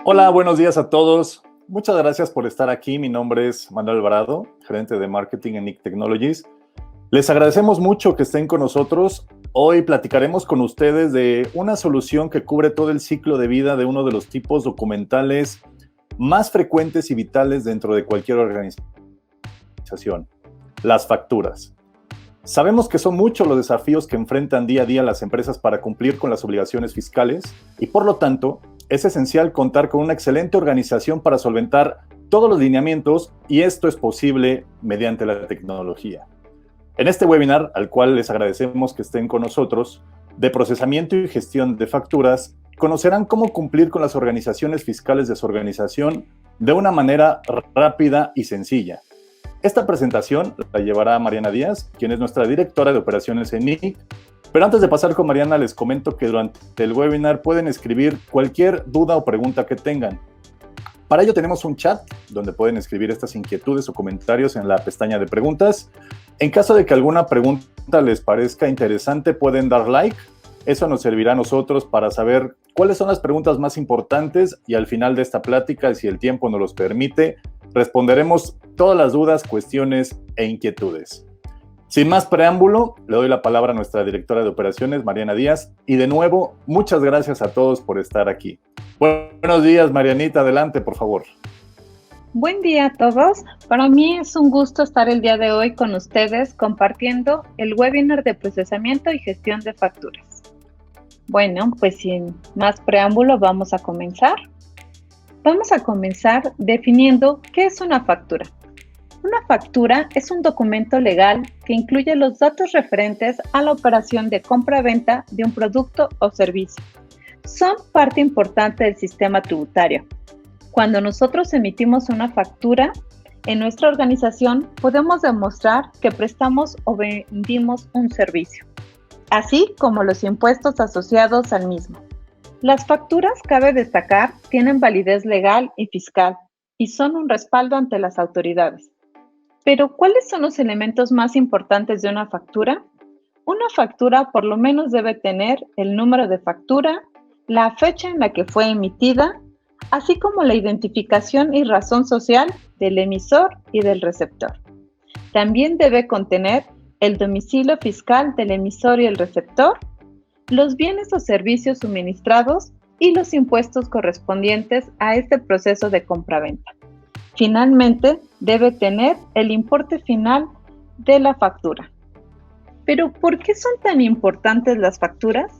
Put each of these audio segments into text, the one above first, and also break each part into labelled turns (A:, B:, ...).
A: Hola, buenos días a todos. Muchas gracias por estar aquí. Mi nombre es Manuel Alvarado, gerente de marketing en Nick Technologies. Les agradecemos mucho que estén con nosotros. Hoy platicaremos con ustedes de una solución que cubre todo el ciclo de vida de uno de los tipos documentales más frecuentes y vitales dentro de cualquier organización: las facturas. Sabemos que son muchos los desafíos que enfrentan día a día las empresas para cumplir con las obligaciones fiscales y, por lo tanto, es esencial contar con una excelente organización para solventar todos los lineamientos, y esto es posible mediante la tecnología. En este webinar, al cual les agradecemos que estén con nosotros, de procesamiento y gestión de facturas, conocerán cómo cumplir con las organizaciones fiscales de su organización de una manera rápida y sencilla. Esta presentación la llevará Mariana Díaz, quien es nuestra directora de operaciones en NIC. Pero antes de pasar con Mariana, les comento que durante el webinar pueden escribir cualquier duda o pregunta que tengan. Para ello tenemos un chat donde pueden escribir estas inquietudes o comentarios en la pestaña de preguntas. En caso de que alguna pregunta les parezca interesante, pueden dar like. Eso nos servirá a nosotros para saber cuáles son las preguntas más importantes, y al final de esta plática, si el tiempo nos los permite, responderemos todas las dudas, cuestiones e inquietudes. Sin más preámbulo, le doy la palabra a nuestra directora de operaciones, Mariana Díaz, y de nuevo, muchas gracias a todos por estar aquí. Buenos días, Marianita, adelante, por favor.
B: Buen día a todos. Para mí es un gusto estar el día de hoy con ustedes compartiendo el webinar de procesamiento y gestión de facturas. Bueno, pues sin más preámbulo vamos a comenzar. Vamos a comenzar definiendo qué es una factura. Una factura es un documento legal que incluye los datos referentes a la operación de compra-venta de un producto o servicio. Son parte importante del sistema tributario. Cuando nosotros emitimos una factura, en nuestra organización podemos demostrar que prestamos o vendimos un servicio, así como los impuestos asociados al mismo. Las facturas, cabe destacar, tienen validez legal y fiscal y son un respaldo ante las autoridades. Pero, ¿cuáles son los elementos más importantes de una factura? Una factura por lo menos debe tener el número de factura, la fecha en la que fue emitida, así como la identificación y razón social del emisor y del receptor. También debe contener el domicilio fiscal del emisor y el receptor, los bienes o servicios suministrados y los impuestos correspondientes a este proceso de compraventa. Finalmente, debe tener el importe final de la factura. Pero, ¿por qué son tan importantes las facturas?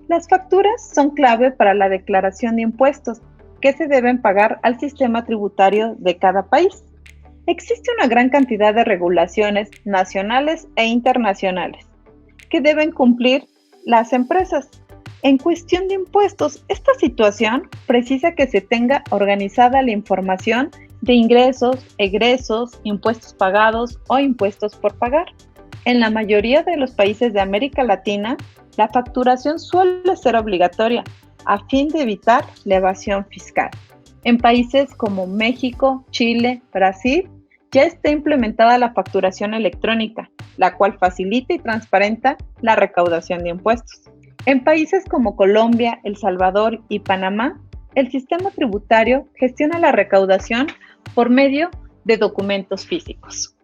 B: Las facturas son clave para la declaración de impuestos que se deben pagar al sistema tributario de cada país. Existe una gran cantidad de regulaciones nacionales e internacionales que deben cumplir las empresas. En cuestión de impuestos, esta situación precisa que se tenga organizada la información de ingresos, egresos, impuestos pagados o impuestos por pagar. En la mayoría de los países de América Latina, la facturación suele ser obligatoria a fin de evitar la evasión fiscal. En países como México, Chile, Brasil, ya está implementada la facturación electrónica, la cual facilita y transparenta la recaudación de impuestos. En países como Colombia, El Salvador y Panamá, el sistema tributario gestiona la recaudación por medio de documentos físicos.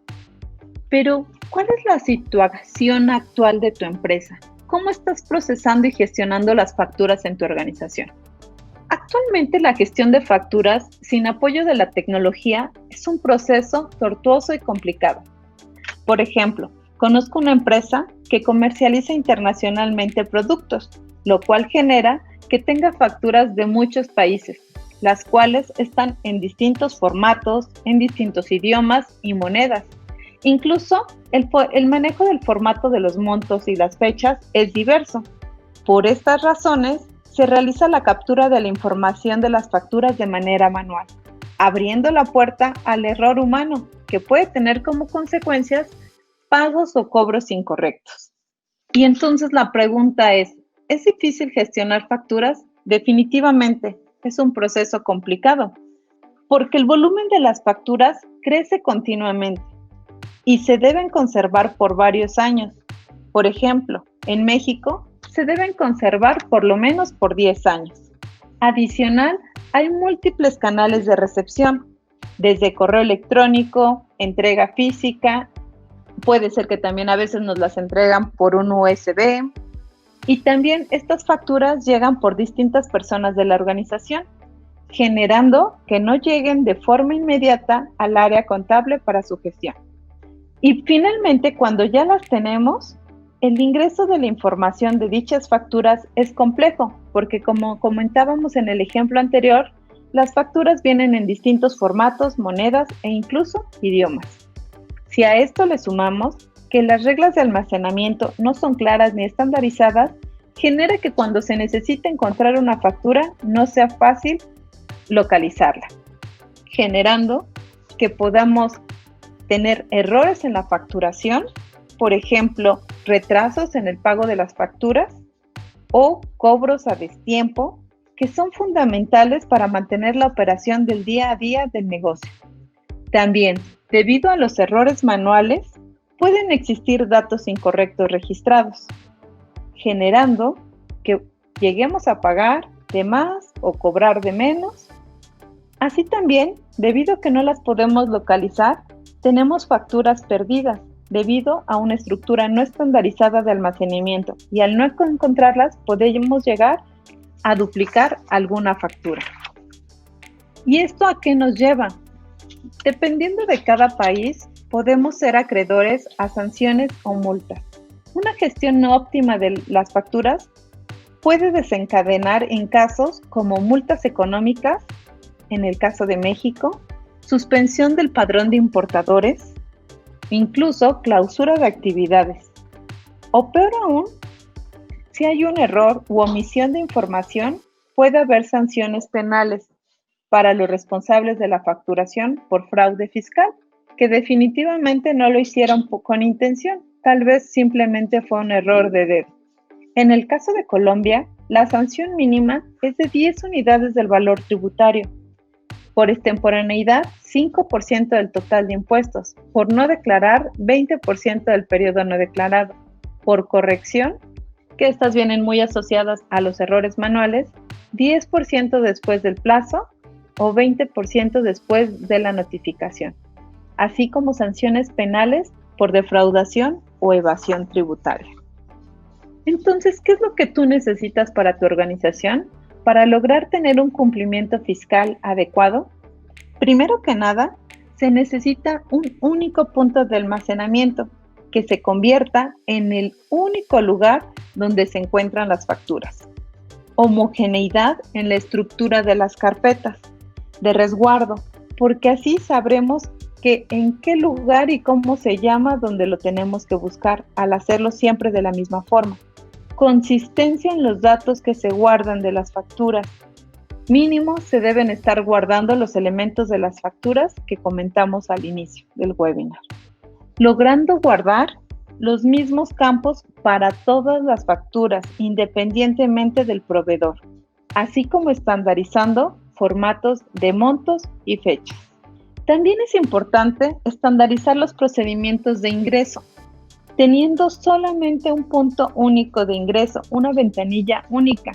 B: Pero, ¿cuál es la situación actual de tu empresa? ¿Cómo estás procesando y gestionando las facturas en tu organización? Actualmente, la gestión de facturas sin apoyo de la tecnología es un proceso tortuoso y complicado. Por ejemplo, conozco una empresa que comercializa internacionalmente productos, lo cual genera que tenga facturas de muchos países, las cuales están en distintos formatos, en distintos idiomas y monedas. Incluso el manejo del formato de los montos y las fechas es diverso. Por estas razones, se realiza la captura de la información de las facturas de manera manual, abriendo la puerta al error humano, que puede tener como consecuencias pagos o cobros incorrectos. Y entonces la pregunta ¿es difícil gestionar facturas? Definitivamente, es un proceso complicado, porque el volumen de las facturas crece continuamente y se deben conservar por varios años. Por ejemplo, en México se deben conservar por lo menos por 10 años. Adicional, Hay múltiples canales de recepción, desde correo electrónico, entrega física, puede ser que también a veces nos las entregan por un USB, y también estas facturas llegan por distintas personas de la organización, generando que no lleguen de forma inmediata al área contable para su gestión. Y finalmente, cuando ya las tenemos, el ingreso de la información de dichas facturas es complejo, porque como comentábamos en el ejemplo anterior, las facturas vienen en distintos formatos, monedas e incluso idiomas. Si a esto le sumamos que las reglas de almacenamiento no son claras ni estandarizadas, genera que cuando se necesite encontrar una factura no sea fácil localizarla, generando que podamos tener errores en la facturación, por ejemplo, retrasos en el pago de las facturas o cobros a destiempo, que son fundamentales para mantener la operación del día a día del negocio. También, debido a los errores manuales, pueden existir datos incorrectos registrados, generando que lleguemos a pagar de más o cobrar de menos. Así también, debido a que no las podemos localizar, tenemos facturas perdidas debido a una estructura no estandarizada de almacenamiento, y al no encontrarlas podemos llegar a duplicar alguna factura. ¿Y esto a qué nos lleva? Dependiendo de cada país, podemos ser acreedores a sanciones o multas. Una gestión no óptima de las facturas puede desencadenar en casos como multas económicas, en el caso de México, suspensión del padrón de importadores, incluso clausura de actividades. O peor aún, si hay un error u omisión de información, puede haber sanciones penales para los responsables de la facturación por fraude fiscal, que definitivamente no lo hicieron con intención, tal vez simplemente fue un error de dedo. En el caso de Colombia, la sanción mínima es de 10 unidades del valor tributario. Por extemporaneidad, 5% del total de impuestos. Por no declarar, 20% del periodo no declarado. Por corrección, que estas vienen muy asociadas a los errores manuales, 10% después del plazo o 20% después de la notificación, así como sanciones penales por defraudación o evasión tributaria. Entonces, ¿qué es lo que tú necesitas para tu organización para lograr tener un cumplimiento fiscal adecuado? Primero que nada, se necesita un único punto de almacenamiento que se convierta en el único lugar donde se encuentran las facturas. Homogeneidad en la estructura de las carpetas de resguardo, porque así sabremos que en qué lugar y cómo se llama donde lo tenemos que buscar al hacerlo siempre de la misma forma. Consistencia en los datos que se guardan de las facturas. Mínimo se deben estar guardando los elementos de las facturas que comentamos al inicio del webinar. Logrando guardar los mismos campos para todas las facturas, independientemente del proveedor, así como estandarizando formatos de montos y fechas. También es importante estandarizar los procedimientos de ingreso, teniendo solamente un punto único de ingreso, una ventanilla única,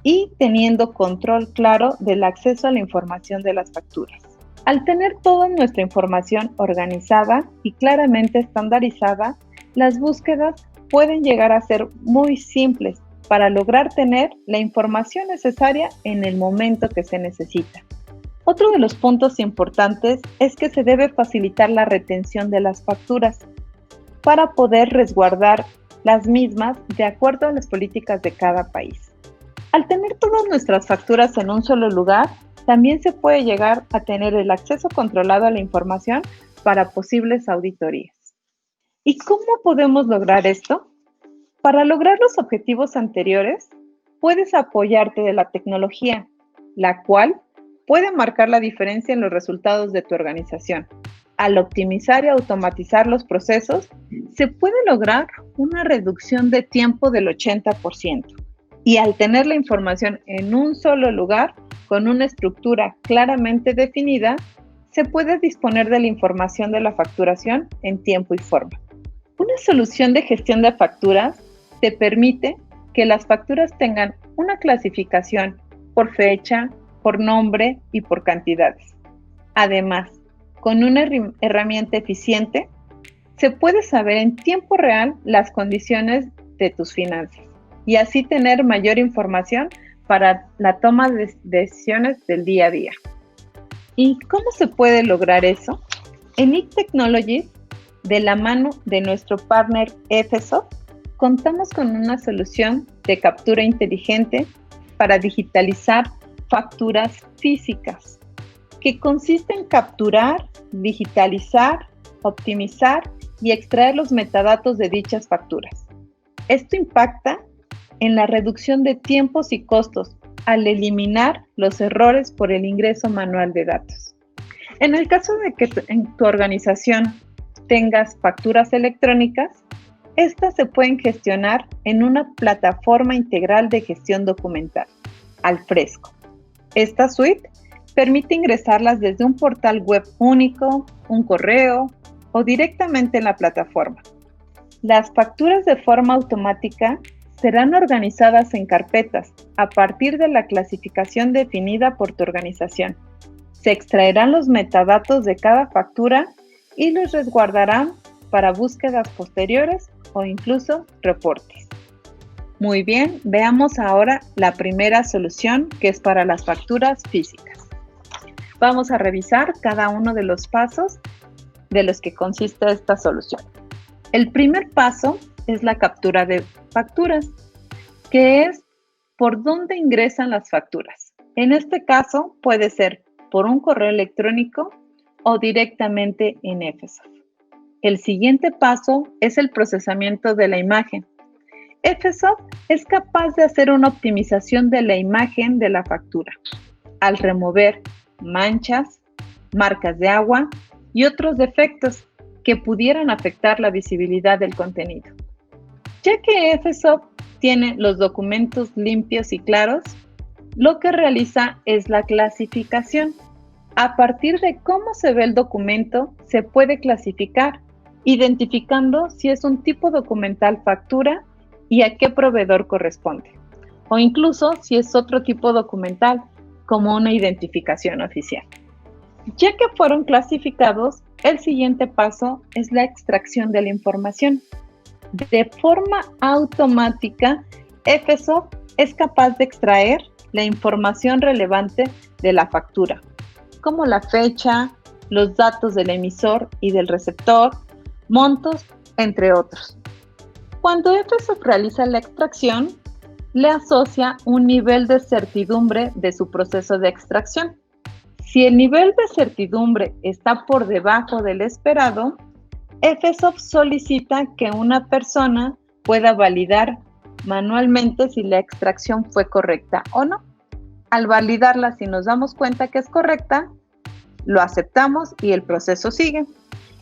B: y teniendo control claro del acceso a la información de las facturas. Al tener toda nuestra información organizada y claramente estandarizada, las búsquedas pueden llegar a ser muy simples para lograr tener la información necesaria en el momento que se necesita. Otro de los puntos importantes es que se debe facilitar la retención de las facturas para poder resguardar las mismas de acuerdo a las políticas de cada país. Al tener todas nuestras facturas en un solo lugar, también se puede llegar a tener el acceso controlado a la información para posibles auditorías. ¿Y cómo podemos lograr esto? Para lograr los objetivos anteriores, puedes apoyarte de la tecnología, la cual puede marcar la diferencia en los resultados de tu organización. Al optimizar y automatizar los procesos, se puede lograr una reducción de tiempo del 80%. Y al tener la información en un solo lugar, con una estructura claramente definida, se puede disponer de la información de la facturación en tiempo y forma. Una solución de gestión de facturas te permite que las facturas tengan una clasificación por fecha, por nombre y por cantidades. Además, con una herramienta eficiente, se puede saber en tiempo real las condiciones de tus finanzas y así tener mayor información para la toma de decisiones del día a día. ¿Y cómo se puede lograr eso? En Nick Technologies, de la mano de nuestro partner Efesoft, contamos con una solución de captura inteligente para digitalizar facturas físicas, que consiste en capturar, digitalizar, optimizar y extraer los metadatos de dichas facturas. Esto impacta en la reducción de tiempos y costos al eliminar los errores por el ingreso manual de datos. En el caso de que en tu organización tengas facturas electrónicas, estas se pueden gestionar en una plataforma integral de gestión documental, Alfresco. Esta suite permite ingresarlas desde un portal web único, un correo o directamente en la plataforma. Las facturas de forma automática serán organizadas en carpetas a partir de la clasificación definida por tu organización. Se extraerán los metadatos de cada factura y los resguardarán para búsquedas posteriores o incluso reportes. Muy bien, veamos ahora la primera solución, que es para las facturas físicas. Vamos a revisar cada uno de los pasos de los que consiste esta solución. El primer paso es la captura de facturas, que es por dónde ingresan las facturas. En este caso puede ser por un correo electrónico o directamente en Efesoft. El siguiente paso es el procesamiento de la imagen. Efesoft es capaz de hacer una optimización de la imagen de la factura al remover manchas, marcas de agua y otros defectos que pudieran afectar la visibilidad del contenido. Ya que Efesoft tiene los documentos limpios y claros, lo que realiza es la clasificación. A partir de cómo se ve el documento, se puede clasificar, identificando si es un tipo documental factura y a qué proveedor corresponde, o incluso si es otro tipo documental, como una identificación oficial. Ya que fueron clasificados, el siguiente paso es la extracción de la información. De forma automática, Efesoft es capaz de extraer la información relevante de la factura, como la fecha, los datos del emisor y del receptor, montos, entre otros. Cuando Efesoft realiza la extracción, le asocia un nivel de certidumbre de su proceso de extracción. Si el nivel de certidumbre está por debajo del esperado, Efesoft solicita que una persona pueda validar manualmente si la extracción fue correcta o no. Al validarla, si nos damos cuenta que es correcta, lo aceptamos y el proceso sigue.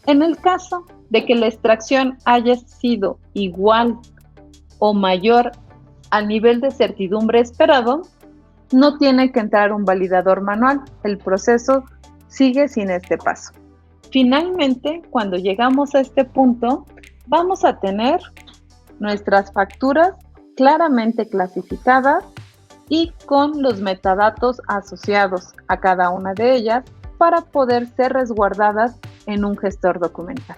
B: En el caso de que la extracción haya sido igual o mayor al nivel de certidumbre esperado, no tiene que entrar un validador manual. El proceso sigue sin este paso. Finalmente, cuando llegamos a este punto, vamos a tener nuestras facturas claramente clasificadas y con los metadatos asociados a cada una de ellas para poder ser resguardadas en un gestor documental.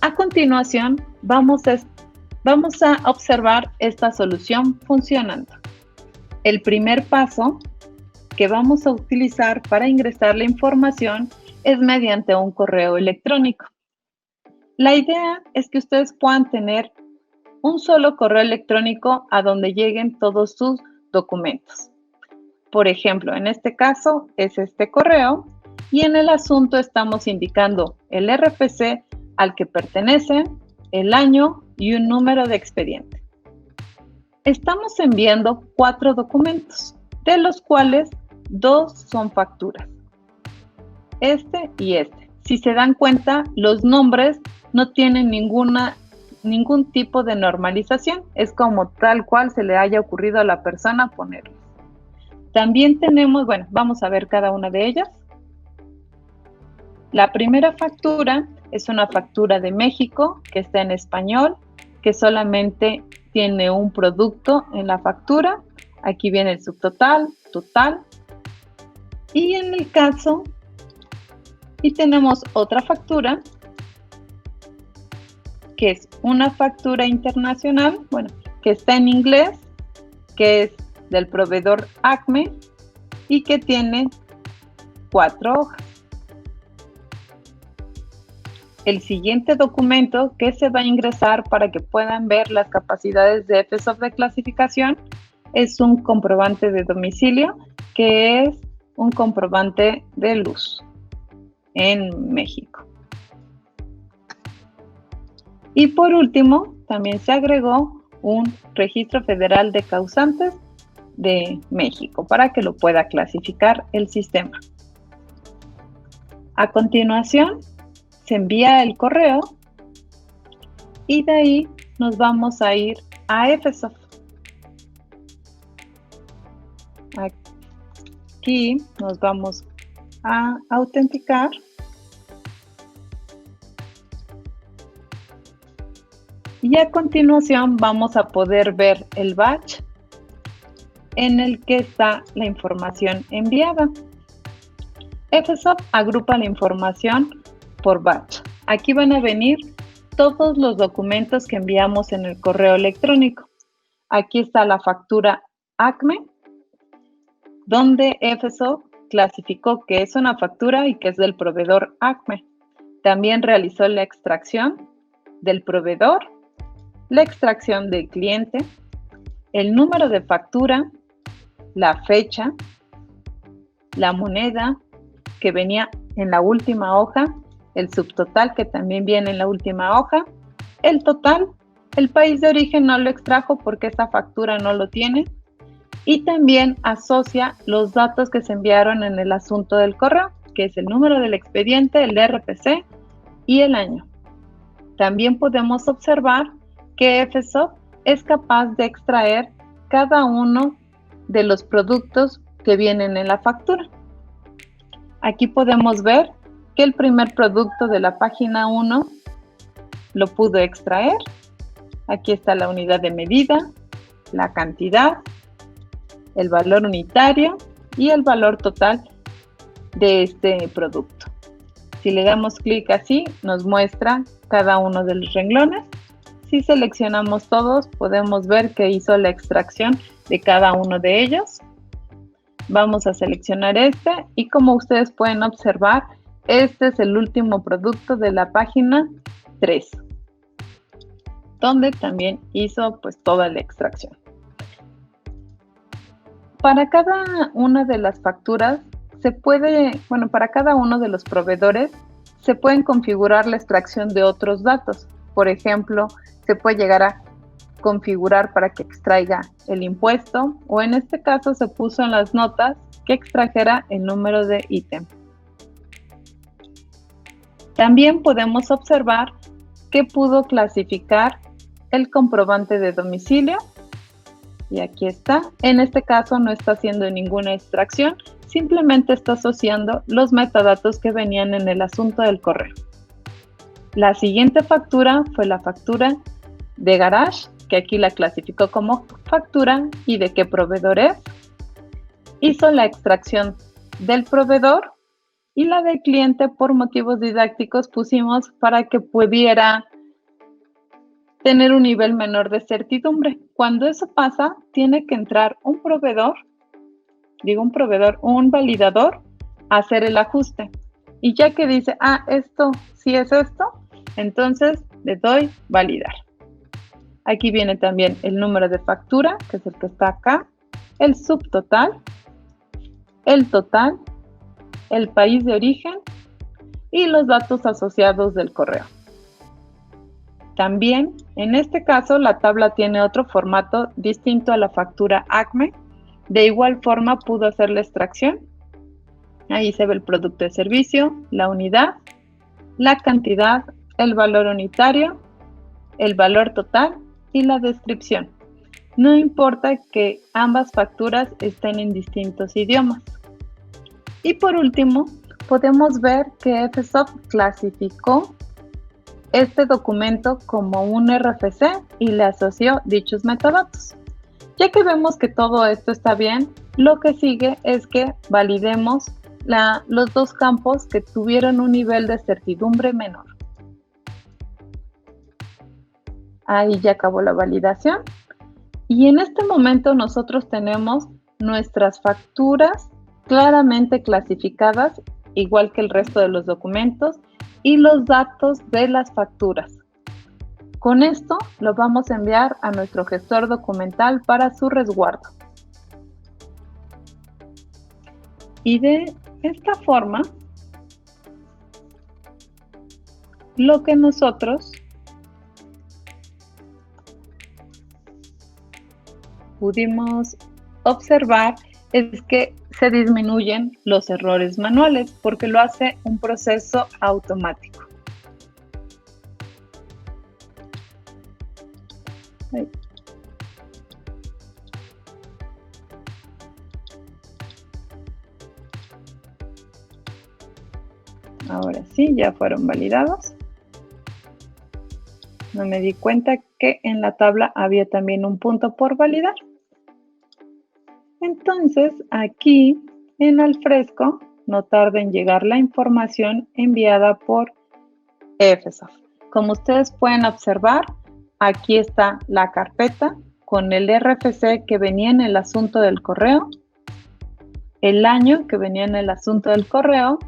B: A continuación, vamos a observar esta solución funcionando. El primer paso que vamos a utilizar para ingresar la información es mediante un correo electrónico. La idea es que ustedes puedan tener un solo correo electrónico a donde lleguen todos sus documentos. Por ejemplo, en este caso es este correo y en el asunto estamos indicando el RFC al que pertenece, el año y un número de expediente. Estamos enviando 4 documentos, de los cuales 2 son facturas. Este y este. Si se dan cuenta, los nombres no tienen ningún tipo de normalización. Es como tal cual se le haya ocurrido a la persona ponerlos. También tenemos, vamos a ver cada una de ellas. La primera factura es una factura de México que está en español, que solamente tiene un producto en la factura. Aquí viene el subtotal, total, Y en el caso, y tenemos otra factura, que es una factura internacional, bueno, que está en inglés, que es del proveedor ACME y que tiene 4 hojas. El siguiente documento que se va a ingresar para que puedan ver las capacidades de FSOP de clasificación es un comprobante de domicilio, que es un comprobante de luz en México. Y por último, también se agregó un registro federal de causantes de México para que lo pueda clasificar el sistema. A continuación, se envía el correo y de ahí nos vamos a ir a FSOP. Aquí nos vamos a autenticar. Y a continuación vamos a poder ver el batch en el que está la información enviada. FSOP agrupa la información por batch. Aquí van a venir todos los documentos que enviamos en el correo electrónico. Aquí está la factura ACME, donde FSOP clasificó que es una factura y que es del proveedor ACME. También realizó la extracción del proveedor, la extracción del cliente, el número de factura, la fecha, la moneda que venía en la última hoja, el subtotal que también viene en la última hoja, el total, el país de origen no lo extrajo porque esta factura no lo tiene, y también asocia los datos que se enviaron en el asunto del correo, que es el número del expediente, el RPC y el año. También podemos observar que FSOP es capaz de extraer cada uno de los productos que vienen en la factura. Aquí podemos ver que el primer producto de la página 1 lo pudo extraer. Aquí está la unidad de medida, la cantidad, el valor unitario y el valor total de este producto. Si le damos clic así, nos muestra cada uno de los renglones. Si seleccionamos todos, podemos ver que hizo la extracción de cada uno de ellos. Vamos a seleccionar este y como ustedes pueden observar, este es el último producto de la página 3, donde también hizo pues toda la extracción. Para cada una de las facturas para cada uno de los proveedores se pueden configurar la extracción de otros datos. Por ejemplo, se puede llegar a configurar para que extraiga el impuesto o en este caso se puso en las notas que extrajera el número de ítem. También podemos observar que pudo clasificar el comprobante de domicilio y aquí está. En este caso no está haciendo ninguna extracción, simplemente está asociando los metadatos que venían en el asunto del correo. La siguiente factura fue la factura de Garage, que aquí la clasificó como factura y de qué proveedor es. Hizo la extracción del proveedor y la del cliente por motivos didácticos pusimos para que pudiera tener un nivel menor de certidumbre. Cuando eso pasa, tiene que entrar un validador a hacer el ajuste. Y ya que dice, esto sí es esto, entonces le doy validar. Aquí viene también el número de factura, que es el que está acá, el subtotal, el total, el país de origen y los datos asociados del correo. También, en este caso, la tabla tiene otro formato distinto a la factura ACME. De igual forma, pudo hacer la extracción. Ahí se ve el producto de servicio, la unidad, la cantidad, el valor unitario, el valor total y la descripción. No importa que ambas facturas estén en distintos idiomas. Y por último, podemos ver que FSOP clasificó este documento como un RFC y le asoció dichos metadatos. Ya que vemos que todo esto está bien, lo que sigue es que validemos los dos campos que tuvieron un nivel de certidumbre menor. Ahí ya acabó la validación. Y en este momento nosotros tenemos nuestras facturas claramente clasificadas, igual que el resto de los documentos, y los datos de las facturas. Con esto lo vamos a enviar a nuestro gestor documental para su resguardo. Y de esta forma, lo que nosotros pudimos observar es que se disminuyen los errores manuales porque lo hace un proceso automático. Ahí. Ahora sí, ya fueron validados. No me di cuenta que en la tabla había también un punto por validar. Entonces, aquí en Alfresco, no tarda en llegar la información enviada por Efesoft. Como ustedes pueden observar, aquí está la carpeta con el RFC que venía en el asunto del correo, el año que venía en el asunto del correo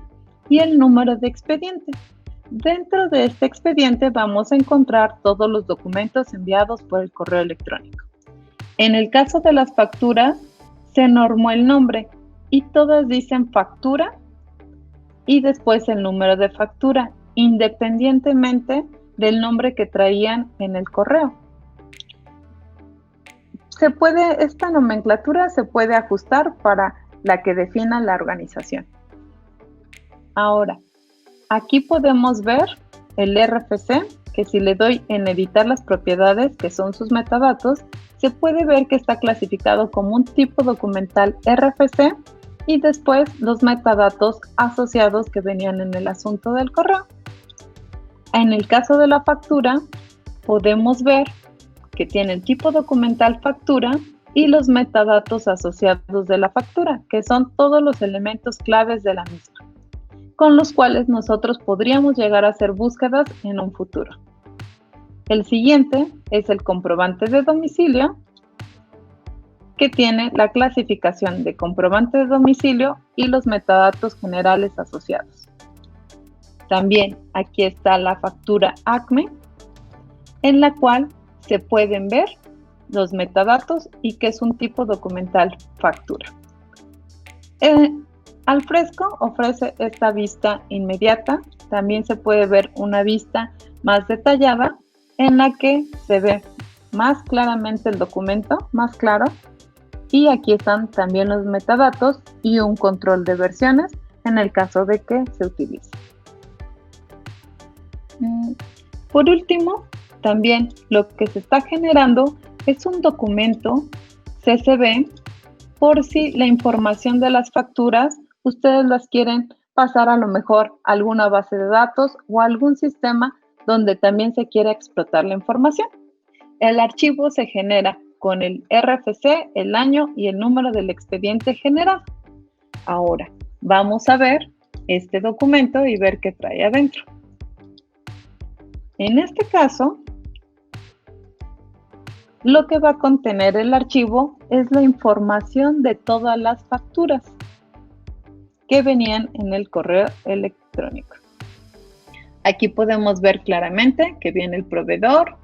B: y el número de expediente. Dentro de este expediente vamos a encontrar todos los documentos enviados por el correo electrónico. En el caso de las facturas, se normó el nombre y todas dicen factura y después el número de factura, independientemente del nombre que traían en el correo. Esta nomenclatura se puede ajustar para la que defina la organización. Ahora, aquí podemos ver el RFC, que si le doy en editar las propiedades, que son sus metadatos, se puede ver que está clasificado como un tipo documental RFC y después los metadatos asociados que venían en el asunto del correo. En el caso de la factura, podemos ver que tiene el tipo documental factura y los metadatos asociados de la factura, que son todos los elementos claves de la misma, con los cuales nosotros podríamos llegar a hacer búsquedas en un futuro. El siguiente es el comprobante de domicilio, que tiene la clasificación de comprobante de domicilio y los metadatos generales asociados. También aquí está la factura ACME, en la cual se pueden ver los metadatos y que es un tipo documental factura. Alfresco ofrece esta vista inmediata. También se puede ver una vista más detallada en la que se ve más claramente el documento, más claro. Y aquí están también los metadatos y un control de versiones en el caso de que se utilice. Por último, también lo que se está generando es un documento CSV por si la información de las facturas ustedes las quieren pasar a lo mejor a alguna base de datos o a algún sistema donde también se quiera explotar la información. El archivo se genera con el RFC, el año y el número del expediente generado. Ahora, vamos a ver este documento y ver qué trae adentro. En este caso, lo que va a contener el archivo es la información de todas las facturas que venían en el correo electrónico. Aquí podemos ver claramente que viene el proveedor,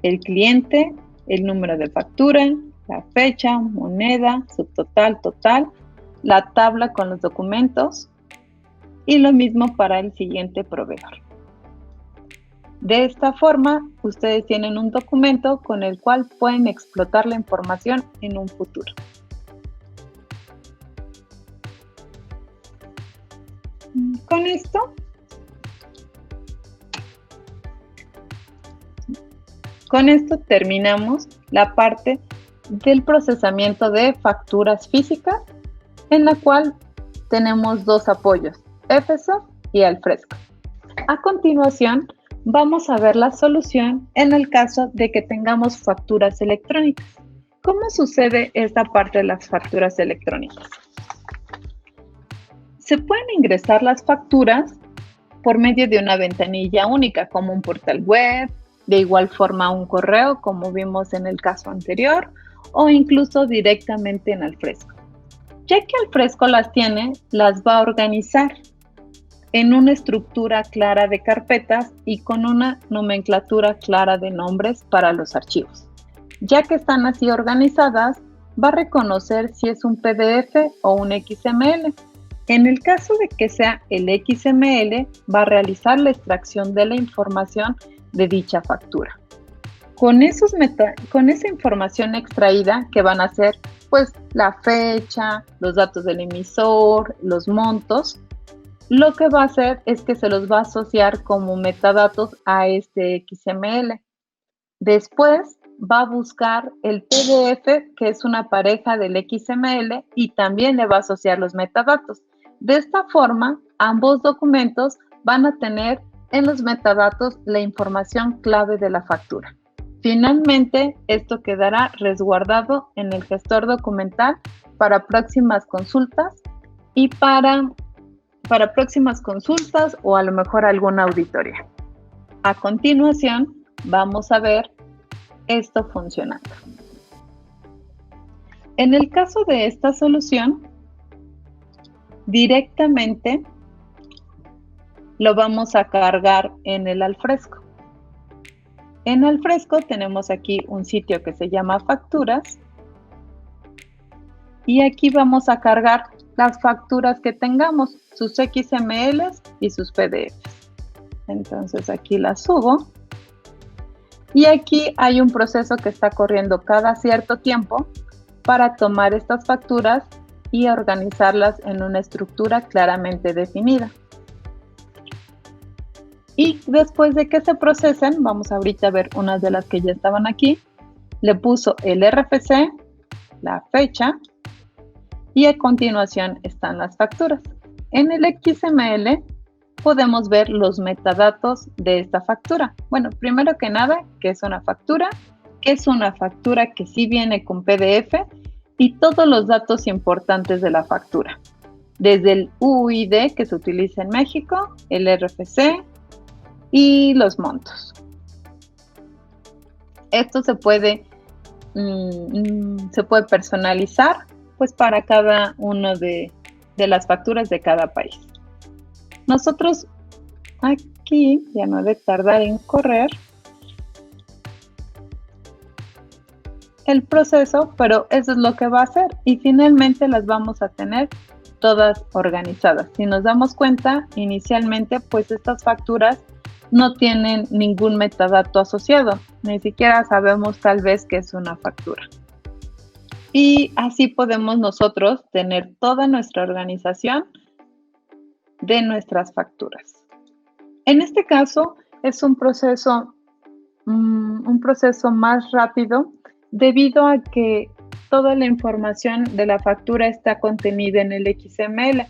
B: el cliente, el número de factura, la fecha, moneda, subtotal, total, la tabla con los documentos y lo mismo para el siguiente proveedor. De esta forma, ustedes tienen un documento con el cual pueden explotar la información en un futuro. Con esto terminamos la parte del procesamiento de facturas físicas, en la cual tenemos dos apoyos, Efesoft y Alfresco. A continuación, vamos a ver la solución en el caso de que tengamos facturas electrónicas. ¿Cómo sucede esta parte de las facturas electrónicas? Se pueden ingresar las facturas por medio de una ventanilla única, como un portal web, de igual forma un correo, como vimos en el caso anterior, o incluso directamente en Alfresco. Ya que Alfresco las tiene, las va a organizar en una estructura clara de carpetas y con una nomenclatura clara de nombres para los archivos. Ya que están así organizadas, va a reconocer si es un PDF o un XML. En el caso de que sea el XML, va a realizar la extracción de la información de dicha factura. Con esa información extraída, que van a ser pues la fecha, los datos del emisor, los montos, lo que va a hacer es que se los va a asociar como metadatos a este XML. Después va a buscar el PDF, que es una pareja del XML, y también le va a asociar los metadatos. De esta forma, ambos documentos van a tener en los metadatos la información clave de la factura. Finalmente, esto quedará resguardado en el gestor documental para próximas consultas y para próximas consultas o a lo mejor alguna auditoría. A continuación, vamos a ver esto funcionando. En el caso de esta solución, directamente lo vamos a cargar en el Alfresco. En Alfresco tenemos aquí un sitio que se llama Facturas y aquí vamos a cargar las facturas que tengamos, sus XMLs y sus PDFs. Entonces aquí las subo y aquí hay un proceso que está corriendo cada cierto tiempo para tomar estas facturas y organizarlas en una estructura claramente definida. Y después de que se procesen, vamos ahorita a ver unas de las que ya estaban aquí, le puso el RFC, la fecha, y a continuación están las facturas. En el XML podemos ver los metadatos de esta factura. Bueno, primero que nada, ¿qué es una factura? Que es una factura que sí viene con PDF y todos los datos importantes de la factura. Desde el UID que se utiliza en México, el RFC y los montos. Esto se puede personalizar pues para cada uno de las facturas de cada país. Nosotros aquí ya no debe tardar en correr el proceso, pero eso es lo que va a hacer y finalmente las vamos a tener todas organizadas. Si nos damos cuenta, inicialmente pues estas facturas no tienen ningún metadato asociado, ni siquiera sabemos tal vez qué es una factura. Y así podemos nosotros tener toda nuestra organización de nuestras facturas. En este caso es un proceso más rápido debido a que toda la información de la factura está contenida en el XML.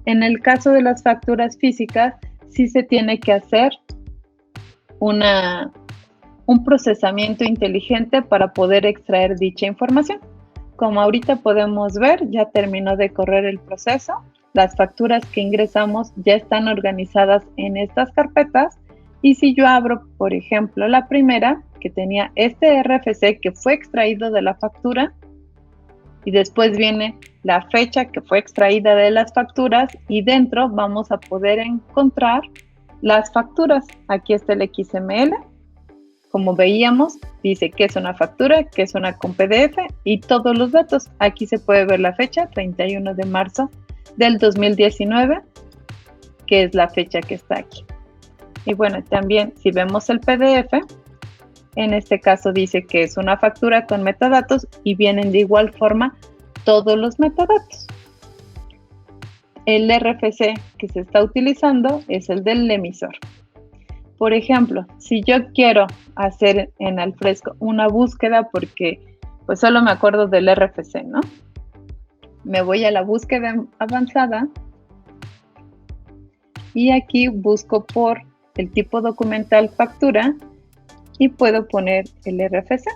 B: En el caso de las facturas físicas, sí se tiene que hacer un procesamiento inteligente para poder extraer dicha información. Como ahorita podemos ver, ya terminó de correr el proceso. Las facturas que ingresamos ya están organizadas en estas carpetas y si yo abro, por ejemplo, la primera que tenía este RFC que fue extraído de la factura y después viene la fecha que fue extraída de las facturas y dentro vamos a poder encontrar las facturas. Aquí está el XML. Como veíamos, dice que es una factura, que es una con PDF y todos los datos. Aquí se puede ver la fecha, 31 de marzo del 2019, que es la fecha que está aquí. Y bueno, también si vemos el PDF, en este caso dice que es una factura con metadatos y vienen de igual forma todos los metadatos. El RFC que se está utilizando es el del emisor. Por ejemplo, si yo quiero hacer en Alfresco una búsqueda porque pues solo me acuerdo del RFC, ¿no? Me voy a la búsqueda avanzada y aquí busco por el tipo documental factura y puedo poner el RFC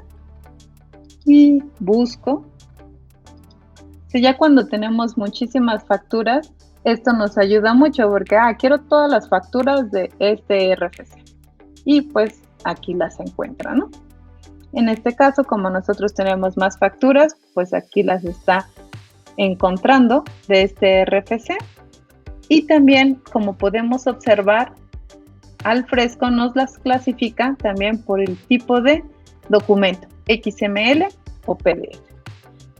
B: y busco. Ya cuando tenemos muchísimas facturas, Esto nos ayuda mucho porque, quiero todas las facturas de este RFC. Y pues aquí las encuentra, ¿no? En este caso, como nosotros tenemos más facturas, pues aquí las está encontrando de este RFC. Y también, como podemos observar, Alfresco nos las clasifica también por el tipo de documento, XML o PDF.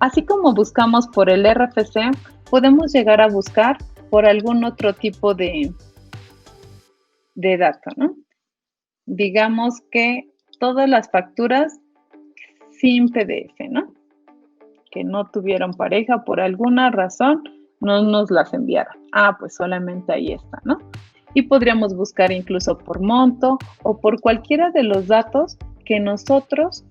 B: Así como buscamos por el RFC, podemos llegar a buscar por algún otro tipo de dato, ¿no? Digamos que todas las facturas sin PDF, ¿no? Que no tuvieron pareja por alguna razón, no nos las enviaron. Pues solamente ahí está, ¿no? Y podríamos buscar incluso por monto o por cualquiera de los datos que nosotros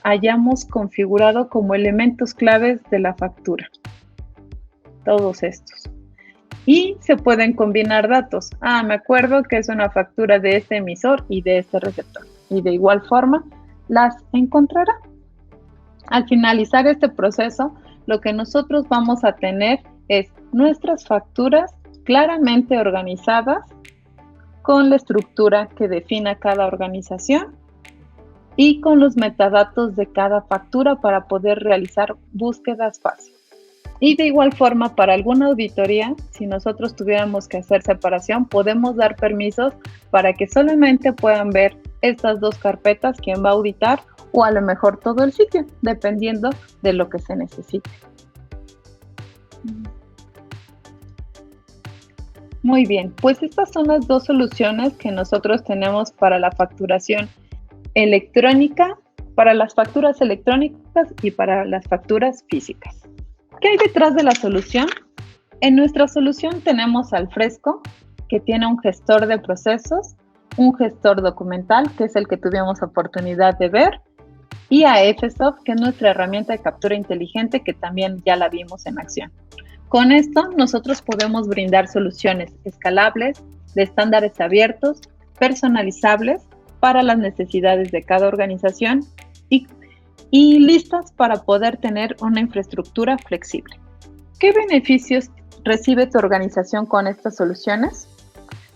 B: hayamos configurado como elementos claves de la factura. Todos estos. Y se pueden combinar datos. Me acuerdo que es una factura de este emisor y de este receptor. Y de igual forma las encontrará. Al finalizar este proceso, lo que nosotros vamos a tener es nuestras facturas claramente organizadas con la estructura que defina cada organización y con los metadatos de cada factura para poder realizar búsquedas fáciles. Y de igual forma, para alguna auditoría, si nosotros tuviéramos que hacer separación, podemos dar permisos para que solamente puedan ver estas dos carpetas quien va a auditar o a lo mejor todo el sitio, dependiendo de lo que se necesite. Muy bien, pues estas son las dos soluciones que nosotros tenemos para la facturación electrónica, para las facturas electrónicas y para las facturas físicas. ¿Qué hay detrás de la solución? En nuestra solución tenemos Alfresco, que tiene un gestor de procesos, un gestor documental, que es el que tuvimos oportunidad de ver, y a Fsoft, que es nuestra herramienta de captura inteligente, que también ya la vimos en acción. Con esto, nosotros podemos brindar soluciones escalables, de estándares abiertos, personalizables para las necesidades de cada organización y listas para poder tener una infraestructura flexible. ¿Qué beneficios recibe tu organización con estas soluciones?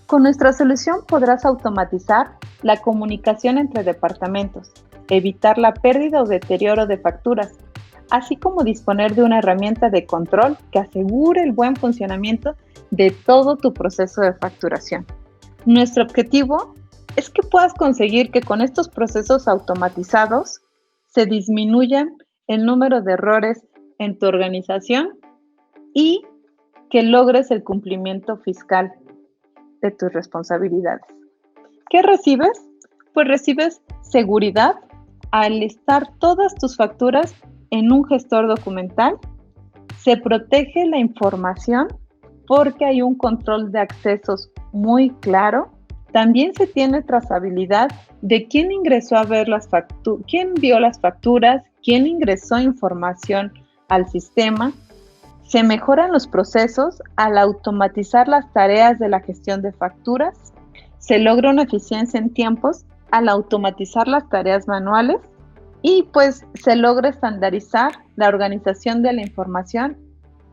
B: Con nuestra solución podrás automatizar la comunicación entre departamentos, evitar la pérdida o deterioro de facturas, así como disponer de una herramienta de control que asegure el buen funcionamiento de todo tu proceso de facturación. Nuestro objetivo es que puedas conseguir que con estos procesos automatizados se disminuyan el número de errores en tu organización y que logres el cumplimiento fiscal de tus responsabilidades. ¿Qué recibes? Pues recibes seguridad al estar todas tus facturas en un gestor documental. Se protege la información porque hay un control de accesos muy claro. También se tiene trazabilidad de quién ingresó a ver las facturas, quién vio las facturas, quién ingresó información al sistema. Se mejoran los procesos al automatizar las tareas de la gestión de facturas. Se logra una eficiencia en tiempos al automatizar las tareas manuales y pues se logra estandarizar la organización de la información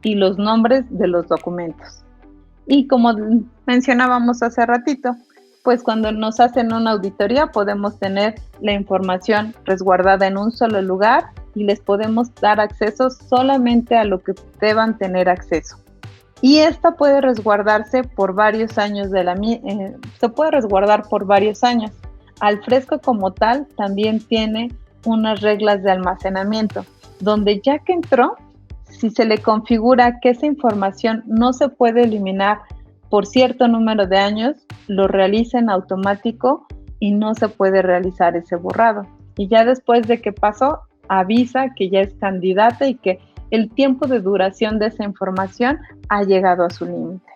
B: y los nombres de los documentos. Y como mencionábamos hace ratito, pues cuando nos hacen una auditoría podemos tener la información resguardada en un solo lugar y les podemos dar acceso solamente a lo que deban tener acceso. Y esta puede resguardarse por varios años se puede resguardar por varios años. Alfresco como tal también tiene unas reglas de almacenamiento, donde ya que entró, si se le configura que esa información no se puede eliminar por cierto número de años, lo realiza en automático y no se puede realizar ese borrado. Y ya después de que pasó, avisa que ya es candidata y que el tiempo de duración de esa información ha llegado a su límite.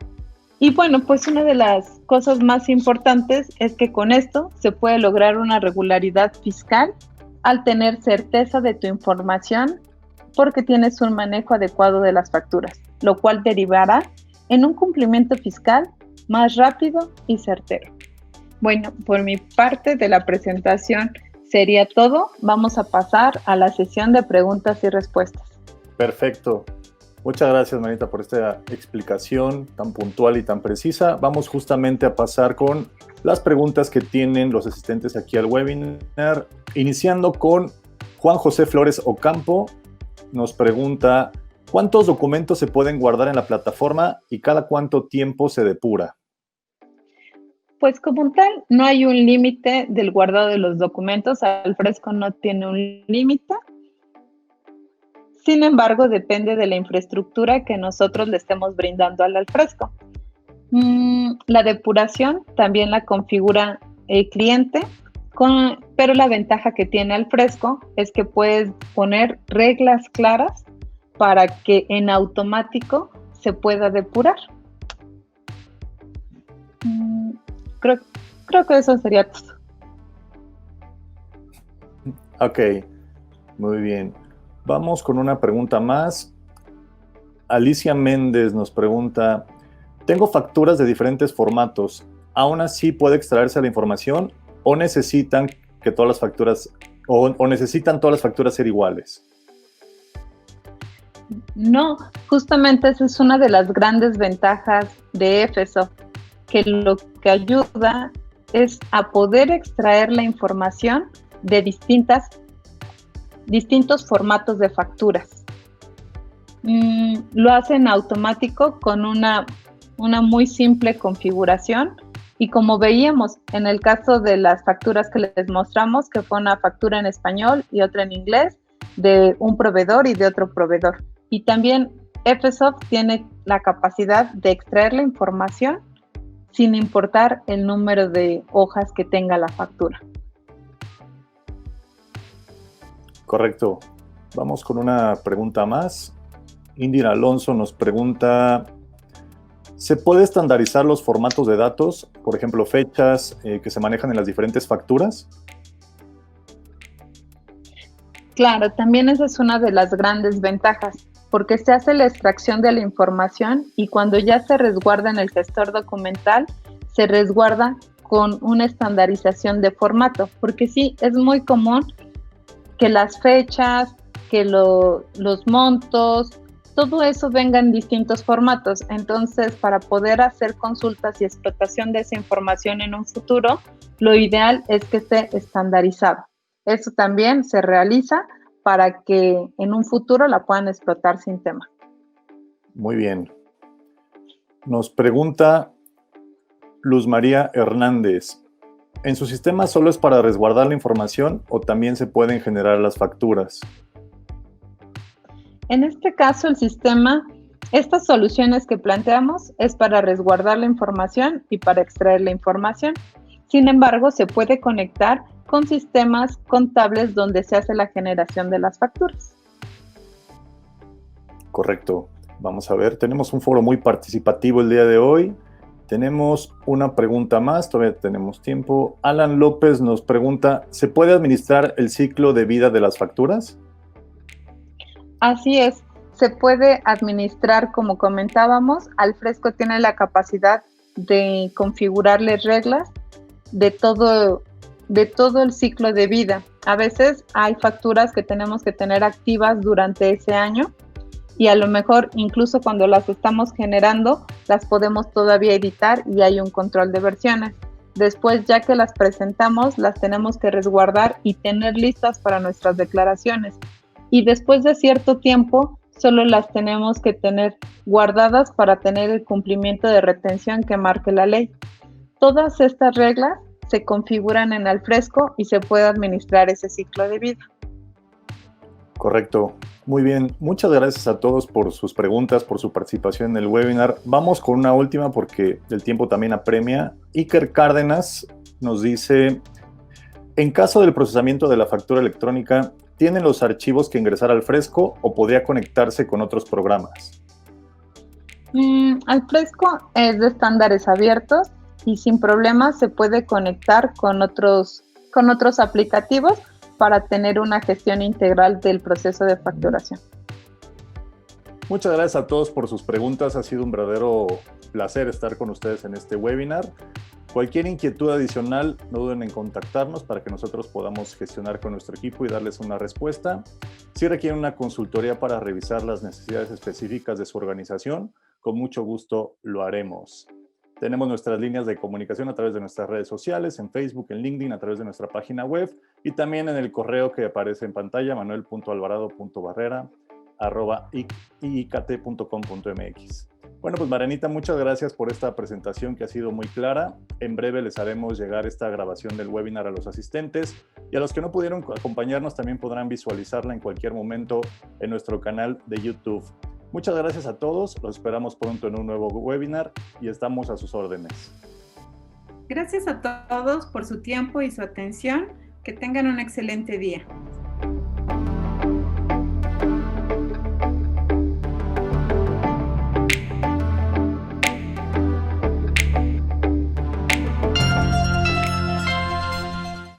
B: Y bueno, pues una de las cosas más importantes es que con esto se puede lograr una regularidad fiscal al tener certeza de tu información porque tienes un manejo adecuado de las facturas, lo cual derivará en un cumplimiento fiscal más rápido y certero. Bueno, por mi parte de la presentación sería todo. Vamos a pasar a la sesión de preguntas y respuestas.
A: Perfecto. Muchas gracias, Manita, por esta explicación tan puntual y tan precisa. Vamos justamente a pasar con las preguntas que tienen los asistentes aquí al webinar, iniciando con Juan José Flores Ocampo. Nos pregunta, ¿cuántos documentos se pueden guardar en la plataforma y cada cuánto tiempo se depura?
B: Pues como tal, no hay un límite del guardado de los documentos. Alfresco no tiene un límite. Sin embargo, depende de la infraestructura que nosotros le estemos brindando al Alfresco. La depuración también la configura el cliente, pero la ventaja que tiene Alfresco es que puedes poner reglas claras para que en automático se pueda depurar. Creo que eso sería todo.
A: Ok, muy bien. Vamos con una pregunta más. Alicia Méndez nos pregunta, tengo facturas de diferentes formatos, ¿aún así puede extraerse la información o necesitan que todas las facturas o necesitan todas las facturas ser iguales?
B: No, justamente esa es una de las grandes ventajas de Efesoft, que lo que ayuda es a poder extraer la información de distintos formatos de facturas. Lo hacen automático con una muy simple configuración, y como veíamos en el caso de las facturas que les mostramos, que fue una factura en español y otra en inglés, de un proveedor y de otro proveedor. Y también Efesoft tiene la capacidad de extraer la información sin importar el número de hojas que tenga la factura.
A: Correcto. Vamos con una pregunta más. Indira Alonso nos pregunta, ¿se puede estandarizar los formatos de datos, por ejemplo, fechas que se manejan en las diferentes facturas?
B: Claro, también esa es una de las grandes ventajas, porque se hace la extracción de la información y cuando ya se resguarda en el gestor documental, se resguarda con una estandarización de formato, porque sí, es muy común que las fechas, que los montos, todo eso venga en distintos formatos. Entonces, para poder hacer consultas y explotación de esa información en un futuro, lo ideal es que esté estandarizado. Eso también se realiza para que en un futuro la puedan explotar sin tema.
A: Muy bien. Nos pregunta Luz María Hernández, ¿en su sistema solo es para resguardar la información o también se pueden generar las facturas?
B: En este caso, el sistema, estas soluciones que planteamos es para resguardar la información y para extraer la información. Sin embargo, se puede conectar con sistemas contables donde se hace la generación de las facturas.
A: Correcto. Vamos a ver, tenemos un foro muy participativo el día de hoy. Tenemos una pregunta más, todavía tenemos tiempo. Alan López nos pregunta, ¿se puede administrar el ciclo de vida de las facturas?
B: Así es, se puede administrar, como comentábamos. Alfresco tiene la capacidad de configurarle reglas de todo el ciclo de vida. A veces hay facturas que tenemos que tener activas durante ese año y a lo mejor incluso cuando las estamos generando las podemos todavía editar y hay un control de versiones. Después, ya que las presentamos, las tenemos que resguardar y tener listas para nuestras declaraciones. Y después de cierto tiempo, solo las tenemos que tener guardadas para tener el cumplimiento de retención que marque la ley. Todas estas reglas se configuran en Alfresco y se puede administrar ese ciclo de vida.
A: Correcto. Muy bien. Muchas gracias a todos por sus preguntas, por su participación en el webinar. Vamos con una última porque el tiempo también apremia. Iker Cárdenas nos dice, en caso del procesamiento de la factura electrónica, ¿tienen los archivos que ingresar al Alfresco o podría conectarse con otros programas?
B: Alfresco es de estándares abiertos y sin problemas se puede conectar con otros aplicativos para tener una gestión integral del proceso de facturación.
A: Muchas gracias a todos por sus preguntas. Ha sido un verdadero placer estar con ustedes en este webinar. Cualquier inquietud adicional, no duden en contactarnos para que nosotros podamos gestionar con nuestro equipo y darles una respuesta. Si requieren una consultoría para revisar las necesidades específicas de su organización, con mucho gusto lo haremos. Tenemos nuestras líneas de comunicación a través de nuestras redes sociales, en Facebook, en LinkedIn, a través de nuestra página web y también en el correo que aparece en pantalla, manuel.alvarado.barrera@iikt.com.mx. Bueno, pues Marianita, muchas gracias por esta presentación que ha sido muy clara. En breve les haremos llegar esta grabación del webinar a los asistentes y a los que no pudieron acompañarnos también podrán visualizarla en cualquier momento en nuestro canal de YouTube. Muchas gracias a todos, los esperamos pronto en un nuevo webinar y estamos a sus órdenes.
C: Gracias a todos por su tiempo y su atención. Que tengan un excelente día.